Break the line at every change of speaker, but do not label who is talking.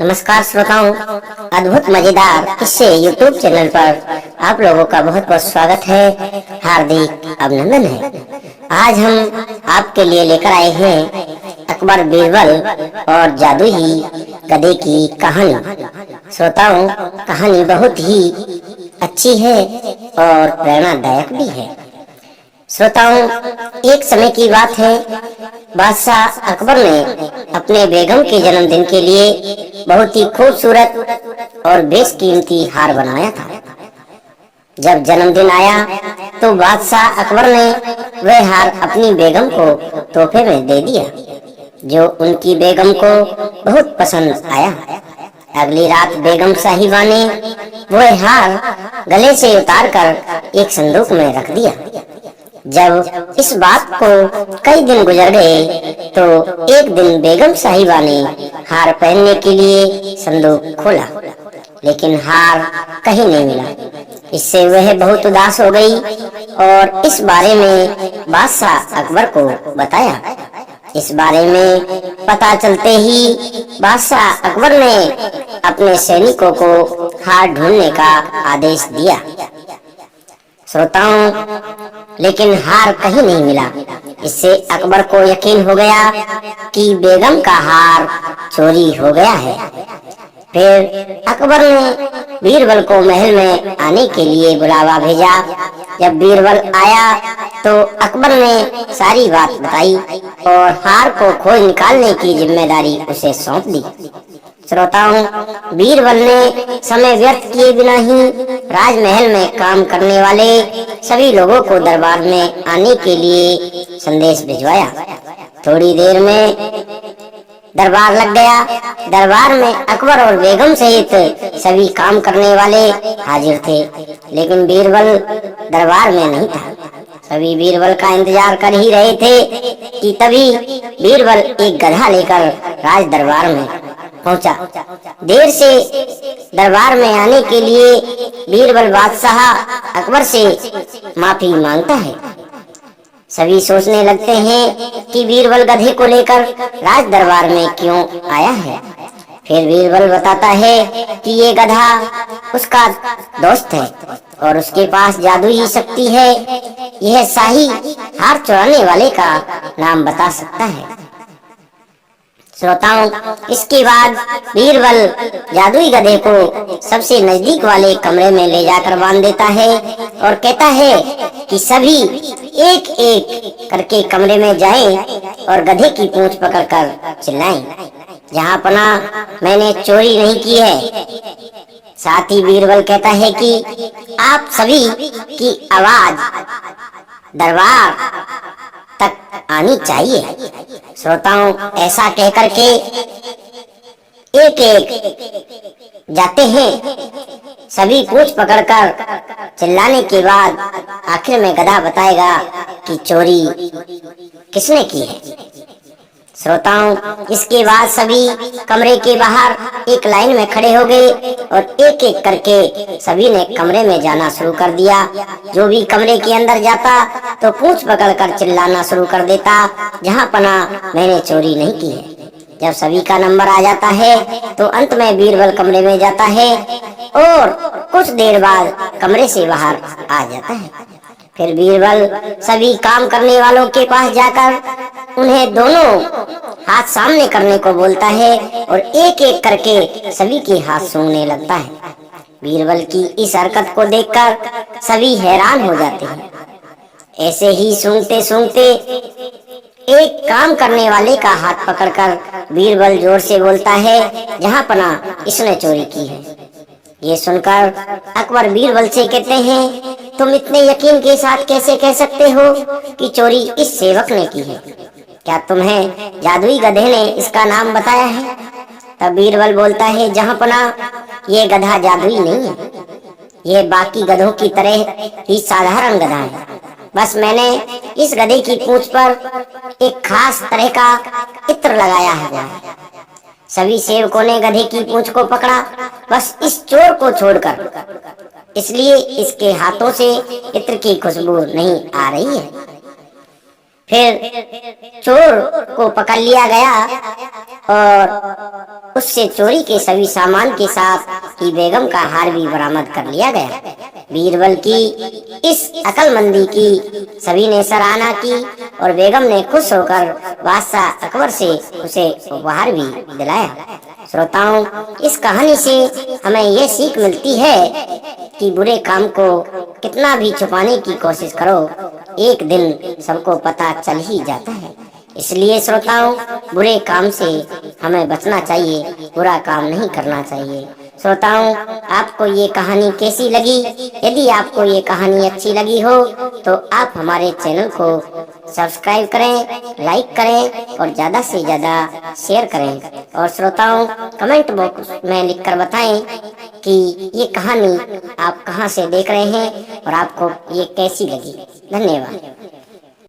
नमस्कार श्रोताओं, अद्भुत मजेदार किस्से यूट्यूब चैनल पर आप लोगों का बहुत बहुत स्वागत है, हार्दिक अभिनंदन है। आज हम आपके लिए लेकर आए हैं अकबर बीरबल और जादुई गधे की कहानी। श्रोताओं, कहानी बहुत ही अच्छी है और प्रेरणादायक भी है। श्रोताओं, एक समय की बात है, बादशाह अकबर ने अपने बेगम के जन्मदिन के लिए बहुत ही खूबसूरत और बेशकीमती हार बनाया था। जब जन्मदिन आया तो बादशाह अकबर ने वह हार अपनी बेगम को तोहफे में दे दिया, जो उनकी बेगम को बहुत पसंद आया। अगली रात बेगम साहिबा ने वह हार गले से उतारकर एक संदूक में रख दिया। जब इस बात को कई दिन गुजर गए तो एक दिन बेगम साहिबा ने हार पहनने के लिए संदूक खोला, लेकिन हार कहीं नहीं मिला। इससे वह बहुत उदास हो गई और इस बारे में बादशाह अकबर को बताया। इस बारे में पता चलते ही बादशाह अकबर ने अपने सैनिकों को हार ढूंढने का आदेश दिया। श्रोताओं, लेकिन हार कहीं नहीं मिला। इससे अकबर को यकीन हो गया कि बेगम का हार चोरी हो गया है। फिर अकबर ने बीरबल को महल में आने के लिए बुलावा भेजा। जब बीरबल आया तो अकबर ने सारी बात बताई और हार को खोज निकालने की जिम्मेदारी उसे सौंप दी। श्रोताओं, बीरबल ने समय व्यर्थ किए बिना ही राजमहल में काम करने वाले सभी लोगों को दरबार में आने के लिए संदेश भिजवाया। थोड़ी देर में दरबार लग गया। दरबार में अकबर और बेगम सहित सभी काम करने वाले हाजिर थे, लेकिन बीरबल दरबार में नहीं था। सभी बीरबल का इंतजार कर ही रहे थे कि तभी बीरबल एक गधा लेकर राज दरबार में पहुंचा। देर से दरबार में आने के लिए बीरबल बादशाह अकबर से माफी मांगता है। सभी सोचने लगते हैं कि बीरबल गधे को लेकर राज दरबार में क्यों आया है। फिर बीरबल बताता है कि ये गधा उसका दोस्त है और उसके पास जादुई शक्ति है। यह शाही हार चुराने वाले का नाम बता सकता है। श्रोताओं, इसके बाद बीरबल जादुई गधे को सबसे नजदीक वाले कमरे में ले जाकर बांध देता है और कहता है कि सभी एक एक करके कमरे में जाएं और गधे की पूंछ पकड़कर चिल्लाएं, जहां पनाह मैंने चोरी नहीं की है। साथ ही बीरबल कहता है कि आप सभी की आवाज दरबार तक आनी चाहिए। श्रोताओं, ऐसा कहकर के एक एक जाते हैं। सभी पूंछ पकड़कर चिल्लाने के बाद आखिर में गधा बताएगा कि चोरी किसने की है। श्रोताओं, इसके बाद सभी कमरे के बाहर एक लाइन में खड़े हो गए और एक एक करके सभी ने कमरे में जाना शुरू कर दिया। जो भी कमरे के अंदर जाता तो पूंछ पकड़कर चिल्लाना शुरू कर देता, जहां पनाह मैंने चोरी नहीं की है। जब सभी का नंबर आ जाता है तो अंत में बीरबल कमरे में जाता है और कुछ देर बाद कमरे से बाहर आ जाता है। फिर बीरबल सभी काम करने वालों के पास जाकर उन्हें दोनों हाथ सामने करने को बोलता है और एक एक करके सभी के हाथ सूंघने लगता है। बीरबल की इस हरकत को देखकर सभी हैरान हो जाते हैं। ऐसे ही सूंघते सूंघते एक काम करने वाले का हाथ पकड़कर बीरबल जोर से बोलता है, जहां पनाह इसने चोरी की है। ये सुनकर अकबर बीरबल से कहते हैं, तुम इतने यकीन के साथ कैसे कह सकते हो कि चोरी इस सेवक ने की है? क्या तुम्हें जादुई गधे ने इसका नाम बताया है? तब बीरबल बोलता है, जहां पनाह ये गधा जादुई नहीं है। यह बाकी गधों की तरह ही साधारण गधा है। बस मैंने इस गधे की पूंछ पर एक खास तरह का इत्र लगाया है। सभी सेवकों ने गधे की पूंछ को पकड़ा, बस इस चोर को छोड़कर, इसलिए इसके हाथों से इत्र की खुशबू नहीं आ रही है। फिर चोर को पकड़ लिया गया और उससे चोरी के सभी सामान के साथ ही बेगम का हार भी बरामद कर लिया गया। बीरबल की इस अक्लमंदी की सभी ने सराहना की और बेगम ने खुश होकर बादशाह अकबर से उसे उपहार भी दिलाया। श्रोताओं, इस कहानी से हमें यह सीख मिलती है कि बुरे काम को कितना भी छुपाने की कोशिश करो, एक दिन सबको पता चल ही जाता है। इसलिए श्रोताओं, बुरे काम से हमें बचना चाहिए, बुरा काम नहीं करना चाहिए। श्रोताओं, आपको ये कहानी कैसी लगी? यदि आपको ये कहानी अच्छी लगी हो तो आप हमारे चैनल को सब्सक्राइब करें, लाइक करें और ज़्यादा से ज़्यादा शेयर करें। और श्रोताओं, कमेंट बॉक्स में लिखकर बताएं कि ये कहानी आप कहां से देख रहे हैं और आपको ये कैसी लगी। धन्यवाद।